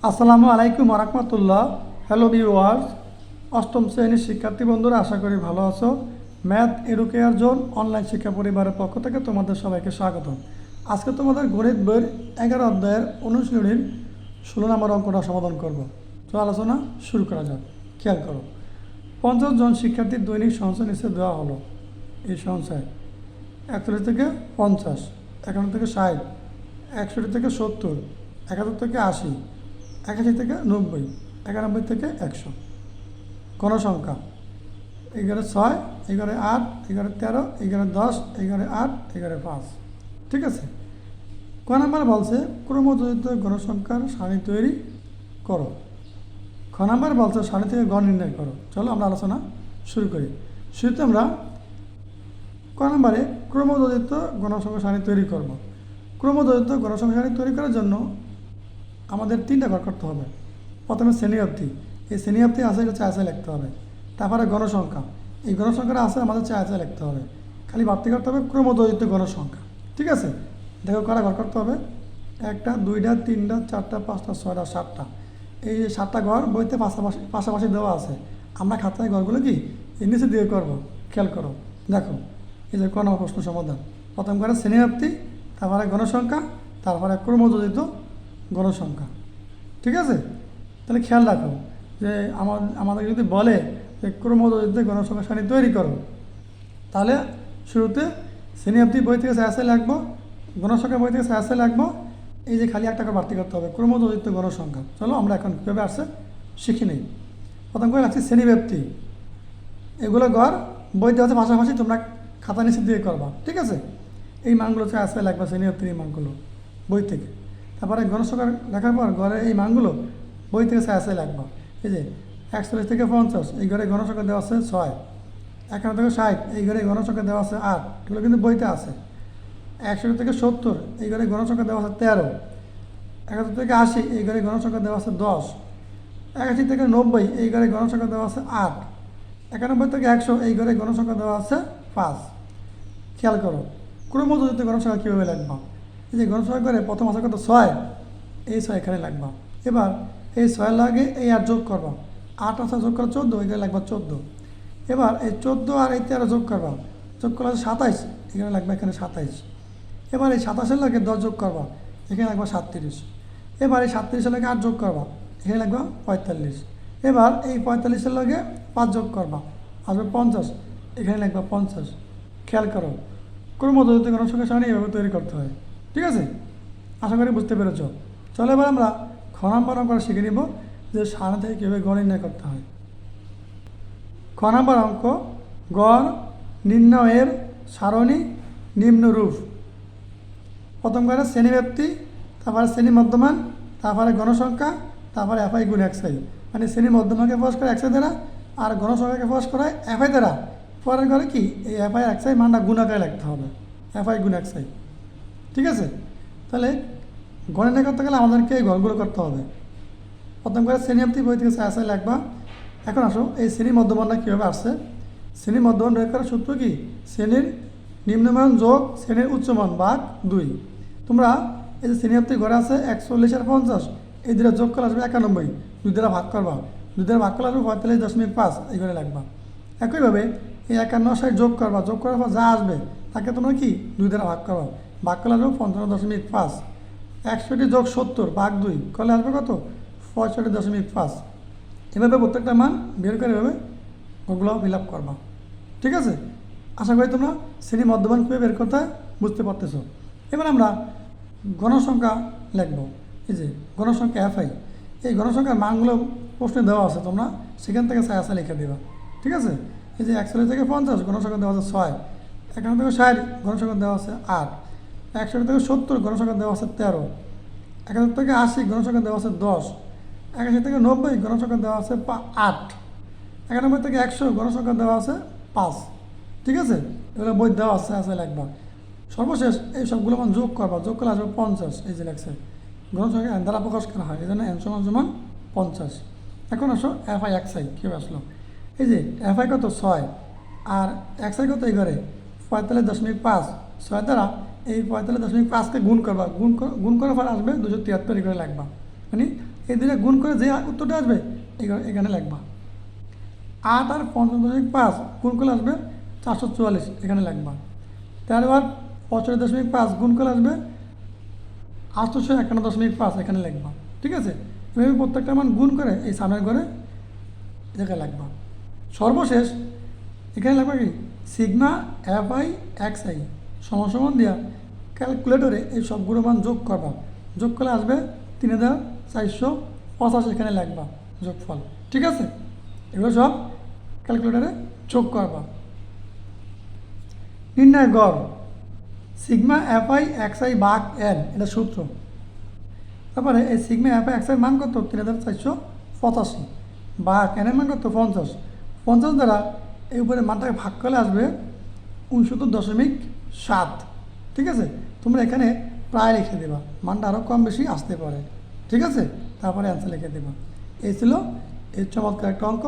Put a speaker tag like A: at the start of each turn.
A: আসসালামু আলাইকুম রাহমাতুল্লাহ। হ্যালো ভিউয়ার্স, অষ্টম শ্রেণীর শিক্ষার্থী বন্ধুরা, আশা করি ভালো আছো। ম্যাথ এডুকেয়ার জোন অনলাইন শিক্ষা পরিবারের পক্ষ থেকে তোমাদের সবাইকে স্বাগত। আজকে তোমাদের গণিত বইয়ের 11 অধ্যায়ের অনুশীলনীর 16 নম্বর অঙ্কটা সমাধান করব। তো আলোচনা শুরু করা যাক। খেয়াল করো, 50 জন শিক্ষার্থীর দৈনিক সঞ্চয় নিচে দেওয়া হলো। এই সঞ্চয় 41 থেকে 50, 51 থেকে 60, 61 থেকে 70, 71 থেকে 80, 81 থেকে 90, 91 থেকে 100। গণসংখ্যা 11, 6, 11, 8, 11, 13, 11, 10, 11, 8, 11, 5। ঠিক আছে। ক নাম্বার বলছে ক্রমযোজিত গণসংখ্যার সারণী তৈরি করো। খ নাম্বার বলছে সারণী থেকে গড় নির্ণয় করো। চলো আমরা আলোচনা শুরু করি। শুরুতে আমরা ক নাম্বারে ক্রমযোজিত গণসংখ্যা সারণী তৈরি করব। ক্রমযোজিত গণসংখ্যা সারণী তৈরি করার জন্য আমাদের 3টা ঘর করতে হবে। প্রথমে শ্রেণী অবধি, এই শ্রেণী অবধি আছে, এটা চায় লিখতে হবে। তারপরে গণসংখ্যা, এই গণসংখ্যাটা আছে, আমাদের চায় লিখতে হবে। খালি বাড়তি করতে হবে ক্রমযোজিত গণসংখ্যা। ঠিক আছে, দেখো কটা ঘর করতে হবে। 1টা, 2টা, 3টা, 4টা, 5টা, 6টা, 7টা। এই 7টা ঘর বইতে পাশাপাশি দেওয়া আছে। আমরা খাতায় ঘরগুলো কি এর নিচে দিয়ে করবো। খেয়াল করো, দেখো এই যে ক নম্বর প্রশ্ন সমাধান। প্রথম ঘরে শ্রেণী অবধি, তারপরে গণসংখ্যা, তারপরে ক্রমযোজিত গণসংখ্যা। ঠিক আছে, তাহলে খেয়াল রাখো যে আমাদের যদি বলে যে ক্রমযোজিত গণসংখ্যা সারণী তৈরি করো, তাহলে শুরুতে শ্রেণী অবধি বই থেকে চাষে লাগবো, গণসংখ্যা বই থেকে চাষে লাগবো। এই যে খালি একটা করে বাড়তি করতে হবে ক্রমযোজিত গণসংখ্যা। চলো আমরা এখন কীভাবে আসছে শিখি নেই। প্রথম করে রাখছি শ্রেণীব্যাপ্তি, এগুলো ঘর বইতে আছে পাশাপাশি, তোমরা খাতা নিচে দিয়ে করবা। ঠিক আছে, এই মানগুলো চাষে লাগবে, শ্রেণীব্যাপ্তির এই মানগুলো বই থেকে। তারপরে গণসংখ্যা লেখার পর ঘরের এই মানগুলো বই থেকে চাষে লাগবে। এই যে 41 থেকে 50, এই ঘরে গণসংখ্যা দেওয়া আছে 6। 51 থেকে 60, এই ঘরে গণসংখ্যা দেওয়া আছে 8, এগুলো কিন্তু বইতে আছে। 61 থেকে 70, এই ঘরে গণসংখ্যা দেওয়া আছে 13। 71 থেকে 80, এই ঘরে গণসংখ্যা দেওয়া আছে 10। 81 থেকে 90, এই ঘরে গণসংখ্যা দেওয়া আছে 8। 91 থেকে 100, এই ঘরে গণসংখ্যা দেওয়া আছে 5। খেয়াল করো ক্রমযোজিত গণসংখ্যা কীভাবে লাগবা। এই যে গণসংখ্যা করে প্রথম আছে কত 6, এই 6 এখানে লাগবা। এবার এই 6 লাগে এই 8 যোগ করবা, 8 আছে যোগ করা 14, এখানে লাগবা 14। এবার এই 14 আর এই 13 যোগ করবা, যোগ করলে 27, এখানে লাগবে এখানে 27। এবার এই 27-এর লাগে 10 যোগ করবা, এখানে লাগবে 37। এবার এই 37-এর লাগে 8 যোগ করবা, এখানে লাগবে 45। এবার এই 45-এর লাগে 5 যোগ করবা, আসবে 50, এখানে লাগবে 50। খেয়াল করো ক্রমযোজিত গণসংখ্যা সারণী এভাবে তৈরি করতে হয়। ঠিক আছে, আশা করি বুঝতে পেরেছ। চলো এবার আমরা খ নম্বর অঙ্ক শিখে নিব যে সারণী থেকে কীভাবে গড় নির্ণয় করতে হয়। খ নম্বর অঙ্ক, গড় নির্ণয়ের সারণী নিম্নরূপ। প্রথম ঘরে শ্রেণীব্যাপ্তি, তারপরে শ্রেণী মধ্যমান, তারপরে গণসংখ্যা, তারপরে এফআই গুণ এক্সআই। মানে শ্রেণী মধ্যমাকে প্রকাশ করে এক্সআই দ্বারা, আর গণসংখ্যাকে প্রকাশ করায় এফআই দ্বারা। পরের ঘরে কি এই এফআই এক্সআই মানটা গুণাকারে লিখতে হবে, এফআই গুণ এক্সআই। ঠিক আছে, তাহলে গণনা করতে গেলে আমাদেরকে এই ঘরগুলো করতে হবে। প্রথম করে শ্রেণী অবধি বই থেকে চাষে লাগবা। এখন আসো এই শ্রেণী মধ্যমানটা কীভাবে আসছে। শ্রেণী মধ্যমান বের করার সূত্র কি, শ্রেণীর নিম্নমান যোগ শ্রেণীর উচ্চমান ভাগ 2। তোমরা এই যে শ্রেণী অবধি ঘরে আছে 41 আর 50, এই দুটা যোগ করে আসবে 91, 2 দ্বারা ভাগ করবা, 2 দ্বারা ভাগ করলে আসবে 45.5, এই ঘরে লাগবা। একইভাবে এই 51 60 যোগ করবা, যোগ করার পর যা আসবে তাকে তোমরা কি 2 দ্বারা ভাগ করবা, ভাগ করলে আসবে 55.5। 61 যোগ 70 ভাগ 2 করলে আসবে কত 65.5। এভাবে প্রত্যেকটা মান বের করে এভাবে ওগুলো ফিল আপ করবা। ঠিক আছে, আশা করি তোমরা শ্রেণী মধ্যমান কীভাবে বের করতে বুঝতে পারতেছ। এবার আমরা গণসংখ্যা লিখব। এই যে গণসংখ্যা এফআই, এই গণসংখ্যার মানগুলো প্রশ্নে দেওয়া আছে, তোমরা সেখান থেকে ছায়া লিখে দেবা। ঠিক আছে, এই যে 41 থেকে 50 গণসংখ্যা দেওয়া আছে 6। 51 থেকে 60 গণসংখ্যা দেওয়া আছে 8। 61 থেকে 70 গণসংখ্যা দেওয়া আছে 13। 71 থেকে 80 গণসংখ্যা দেওয়া আছে 10। 81 থেকে 90 গণসংখ্যা দেওয়া আছে 8। 91 থেকে 100 গণসংখ্যা দেওয়া আছে 5। ঠিক আছে, এগুলো বই দেওয়া আছে লাগবা। সর্বশেষ এই সবগুলো মান যোগ করবা, যোগ করলে আসবে 50। এই যে লেখছে গণসংখ্যা এন দ্বারা প্রকাশ করা হয়, এই জন্য এন সমান 50। এখন আসো এফআই এক্সআই কীভাবে আসলো। এই যে এফআই কত 6 আর এক্সআই কত, এই ঘরে 45.5। 6 দ্বারা এই 45.5কে গুণ করবা, গুণ করার পর আসবে 273 করে লাগবা। মানে এই দুটো গুণ করে যে উত্তরটা আসবে এখানে লিখবা। 8 আর 55.5 গুণ করলে আসবে 444, এখানে লিখবা। 13 আর 65.5 গুণ করলে আসবে 851.5, এখানে লিখবা। ঠিক আছে, এভাবে প্রত্যেকটা মান গুণ করে এই সামনের ঘরে জায়গায় লিখবা। সর্বশেষ এখানে লিখবা কি সিগমা FI XI সমান দিয়া ক্যালকুলেটরে এই সবগুলো মান যোগ করবা। যোগ করলে আসবে 3485, এখানে লিখবা যোগফল। ঠিক আছে, এগুলো সব ক্যালকুলেটরে যোগ করবা। নির্ণয় গড় সিগমা FI XI ভাগ N, এটা সূত্র। তারপরে এই সিগমা FI XI মান কত 3485 ভাগ N এর মান কত 50 দ্বারা এই উপরে মানটাকে ভাগ করলে আসবে 69.7। ঠিক আছে, তোমরা এখানে প্রায় লিখে দেবা, মানটা আরও কম বেশি আসতে পারে। ঠিক আছে, তারপরে অ্যান্সার লিখে দেবা। এই ছিল এই চমৎকার একটা অঙ্ক।